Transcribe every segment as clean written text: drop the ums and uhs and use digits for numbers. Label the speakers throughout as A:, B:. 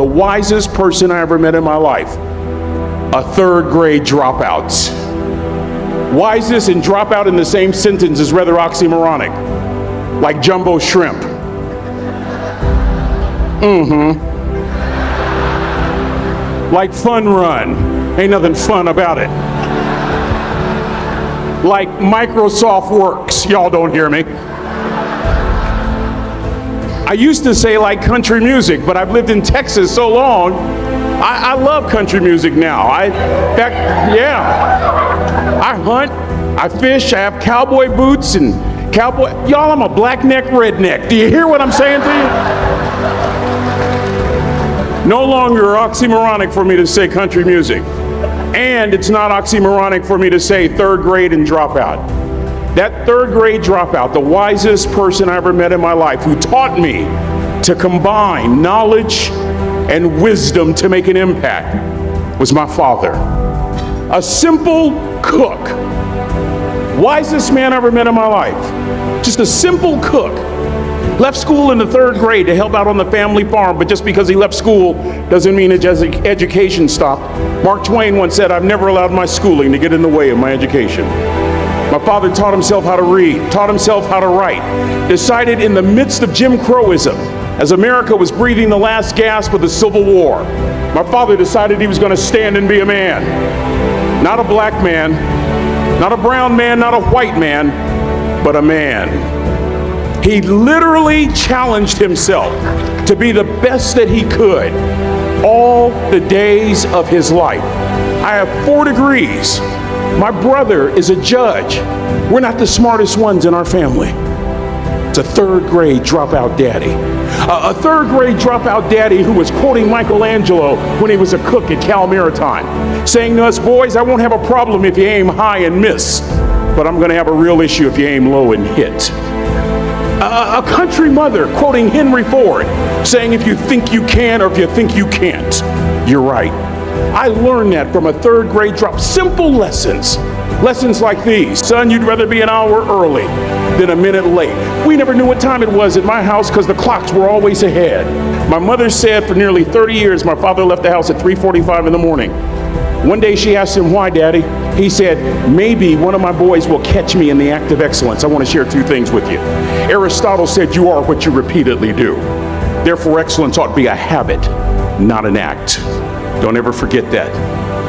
A: the wisest person I ever met in my life, a third grade dropout. Wisest and dropout in the same sentence is rather oxymoronic, like jumbo shrimp. Like fun run, ain't nothing fun about it. Like Microsoft Works, y'all don't hear me. I used to say like country music, but I've lived in Texas so long, I love country music now. I hunt, I fish, I have cowboy boots and y'all, I'm a black neck redneck. Do you hear what I'm saying to you? No longer oxymoronic for me to say country music. And it's not oxymoronic for me to say third grade and dropout. That third grade dropout, the wisest person I ever met in my life, who taught me to combine knowledge and wisdom to make an impact, was my father. A simple cook. Wisest man I ever met in my life. Just a simple cook. Left school in the third grade to help out on the family farm, but just because he left school doesn't mean his education stopped. Mark Twain once said, "I've never allowed my schooling to get in the way of my education." My father taught himself how to read, taught himself how to write, decided in the midst of Jim Crowism, as America was breathing the last gasp of the Civil War, my father decided he was going to stand and be a man. Not a black man, not a brown man, not a white man, but a man. He literally challenged himself to be the best that he could all the days of his life. I have 4 degrees. My brother is a judge. We're not the smartest ones in our family. It's a third grade dropout daddy. A third grade dropout daddy who was quoting Michelangelo when he was a cook at Cal Maritime, saying to us, "Boys, I won't have a problem if you aim high and miss, but I'm gonna have a real issue if you aim low and hit." A country mother quoting Henry Ford, saying, "If you think you can or if you think you can't, you're right." I learned that from a third grade drop. Simple lessons. Lessons like these. Son, you'd rather be an hour early than a minute late. We never knew what time it was at my house because the clocks were always ahead. My mother said for nearly 30 years, my father left the house at 3:45 in the morning. One day she asked him, "Why, Daddy?" He said, "Maybe one of my boys will catch me in the act of excellence. I want to share 2 things with you. Aristotle said you are what you repeatedly do. Therefore, excellence ought to be a habit, not an act." Don't ever forget that.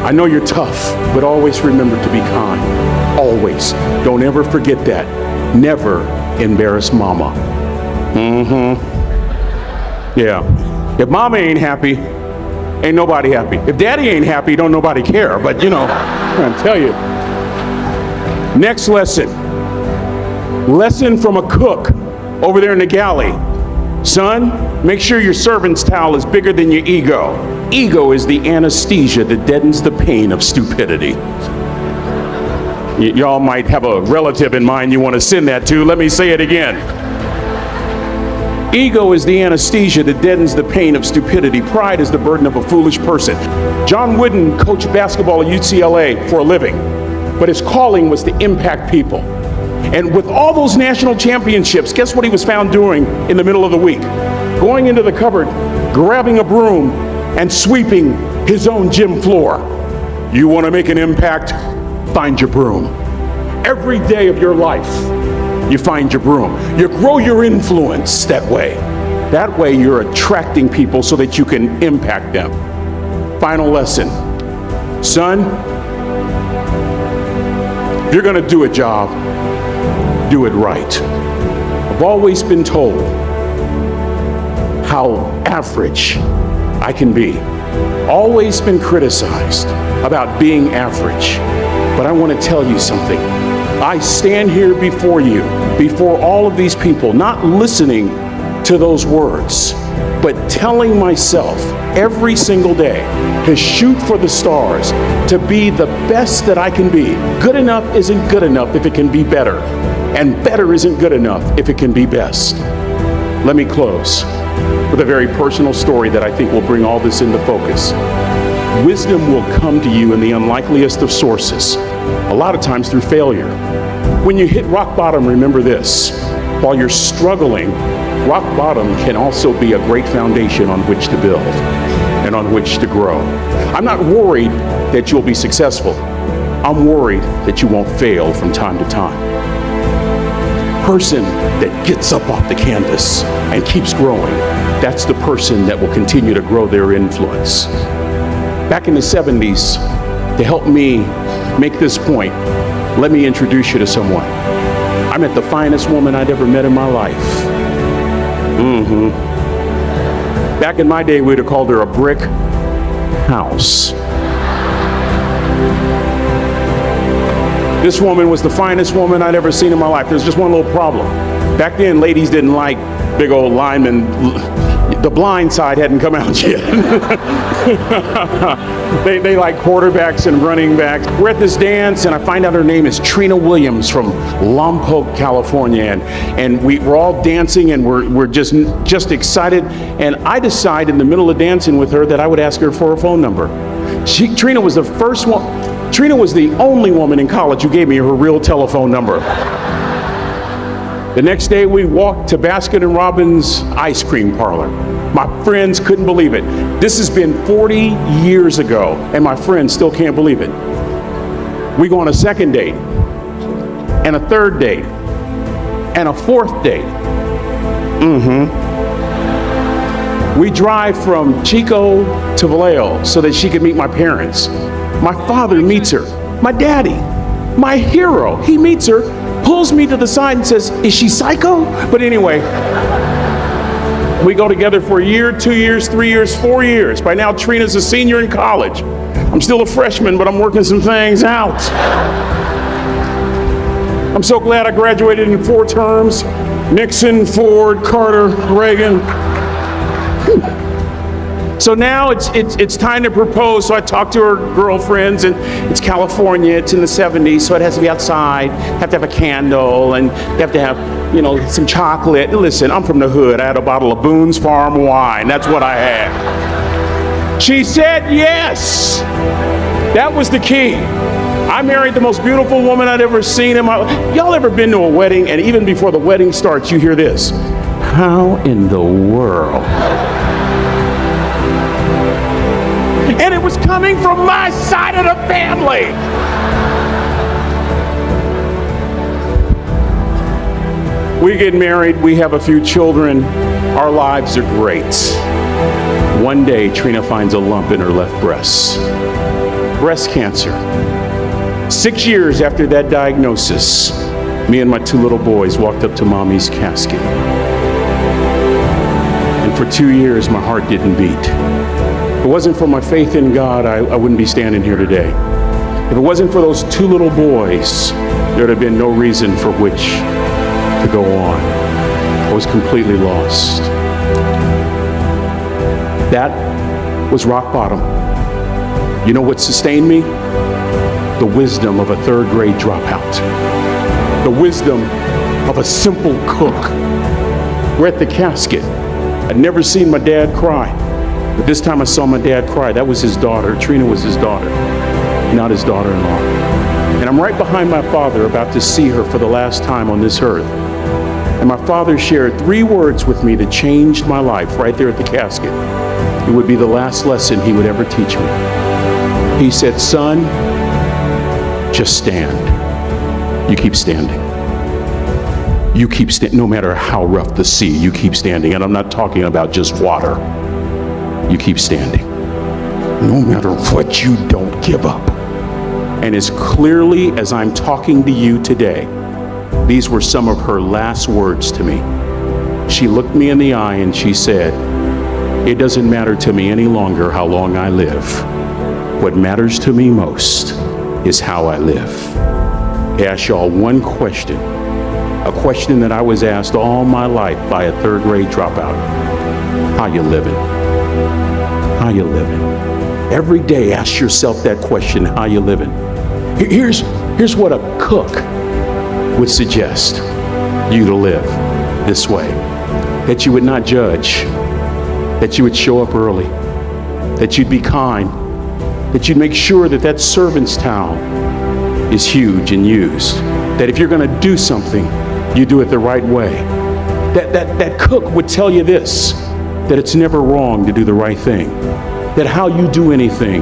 A: I know you're tough, but always remember to be kind. Always. Don't ever forget that. Never embarrass mama. Yeah. If mama ain't happy, ain't nobody happy. If daddy ain't happy, don't nobody care. But you know, I'm gonna tell you. Next lesson. Lesson from a cook over there in the galley. Son, make sure your servant's towel is bigger than your ego. Ego is the anesthesia that deadens the pain of stupidity. Y'all might have a relative in mind you want to send that to. Let me say it again. Ego is the anesthesia that deadens the pain of stupidity. Pride is the burden of a foolish person. John Wooden coached basketball at UCLA for a living, but his calling was to impact people. And with all those national championships, guess what he was found doing in the middle of the week? Going into the cupboard, grabbing a broom, and sweeping his own gym floor. You want to make an impact? Find your broom. Every day of your life, you find your broom. You grow your influence that way. That way you're attracting people so that you can impact them. Final lesson. Son, if you're going to do a job, do it right. I've always been told how average I can be. Always been criticized about being average. But I want to tell you something. I stand here before you, before all of these people, not listening to those words, but telling myself every single day to shoot for the stars, to be the best that I can be. Good enough isn't good enough if it can be better, and better isn't good enough if it can be best. Let me close with a very personal story that I think will bring all this into focus. Wisdom will come to you in the unlikeliest of sources, a lot of times through failure. When you hit rock bottom, remember this: while you're struggling, rock bottom can also be a great foundation on which to build. and on which to grow. I'm not worried that you'll be successful. I'm worried that you won't fail from time to time. Person that gets up off the canvas and keeps growing, that's the person that will continue to grow their influence. Back in the 70s, to help me make this point, let me introduce you to someone. I met the finest woman I'd ever met in my life. Back in my day, we'd have called her a brick house. This woman was the finest woman I'd ever seen in my life. There's just one little problem. Back then, ladies didn't like big old linemen. The blind side hadn't come out yet. They like quarterbacks and running backs. We're at this dance, and I find out her name is Trina Williams from Lompoc, California, and we're all dancing, and we're just excited. And I decide in the middle of dancing with her that I would ask her for her phone number. Trina was the first one. Trina was the only woman in college who gave me her real telephone number. The next day, we walked to Baskin & Robbins ice cream parlor. My friends couldn't believe it. This has been 40 years ago, and my friends still can't believe it. We go on a second date, and a third date, and a fourth date. We drive from Chico to Vallejo so that she could meet my parents. My father meets her. My daddy, my hero, he meets her, pulls me to the side and says, "Is she psycho?" But anyway, we go together for a year, 2 years, 3 years, 4 years. By now, Trina's a senior in college. I'm still a freshman, but I'm working some things out. I'm so glad I graduated in 4 terms. Nixon, Ford, Carter, Reagan. So now it's time to propose. So I talk to her girlfriends, and it's California. It's in the 70s, so it has to be outside. Have to have a candle, and you have to have, some chocolate. Listen, I'm from the hood. I had a bottle of Boone's Farm wine. That's what I had. She said yes. That was the key. I married the most beautiful woman I'd ever seen in my life. Y'all ever been to a wedding, and even before the wedding starts, you hear this? How in the world? And it was coming from my side of the family. We get married, we have a few children, our lives are great. One day, Trina finds a lump in her left breast. Breast cancer. 6 years after that diagnosis, me and my 2 little boys walked up to Mommy's casket. And for 2 years, my heart didn't beat. If it wasn't for my faith in God, I wouldn't be standing here today. If it wasn't for those 2 little boys, there'd have been no reason for which to go on. I was completely lost. That was rock bottom. You know what sustained me? The wisdom of a 3rd grade dropout. The wisdom of a simple cook. We're at the casket. I'd never seen my dad cry. But this time I saw my dad cry. That was his daughter. Trina was his daughter, not his daughter-in-law. And I'm right behind my father, about to see her for the last time on this earth. And my father shared 3 words with me that changed my life right there at the casket. It would be the last lesson he would ever teach me. He said, "Son, just stand. You keep standing. You keep standing, no matter how rough the sea, you keep standing." And I'm not talking about just water. You keep standing. No matter what, you don't give up. And as clearly as I'm talking to you today, these were some of her last words to me. She looked me in the eye and she said, "It doesn't matter to me any longer how long I live. What matters to me most is how I live." I ask y'all one question, a question that I was asked all my life by a 3rd grade dropout. How you living? How you living? Every day ask yourself that question, how you living? Here's what a cook would suggest you to live this way. That you would not judge, that you would show up early, that you'd be kind, that you'd make sure that that servant's towel is huge and used, that if you're going to do something, you do it the right way. That cook would tell you this, that it's never wrong to do the right thing. that how you do anything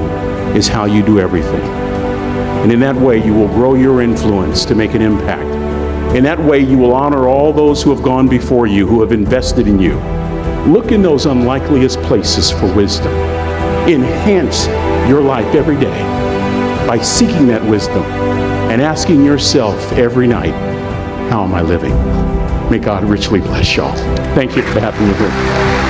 A: is how you do everything. And in that way, you will grow your influence to make an impact. In that way, you will honor all those who have gone before you, who have invested in you. Look in those unlikeliest places for wisdom. Enhance your life every day by seeking that wisdom and asking yourself every night, how am I living? May God richly bless y'all. Thank you for having me here.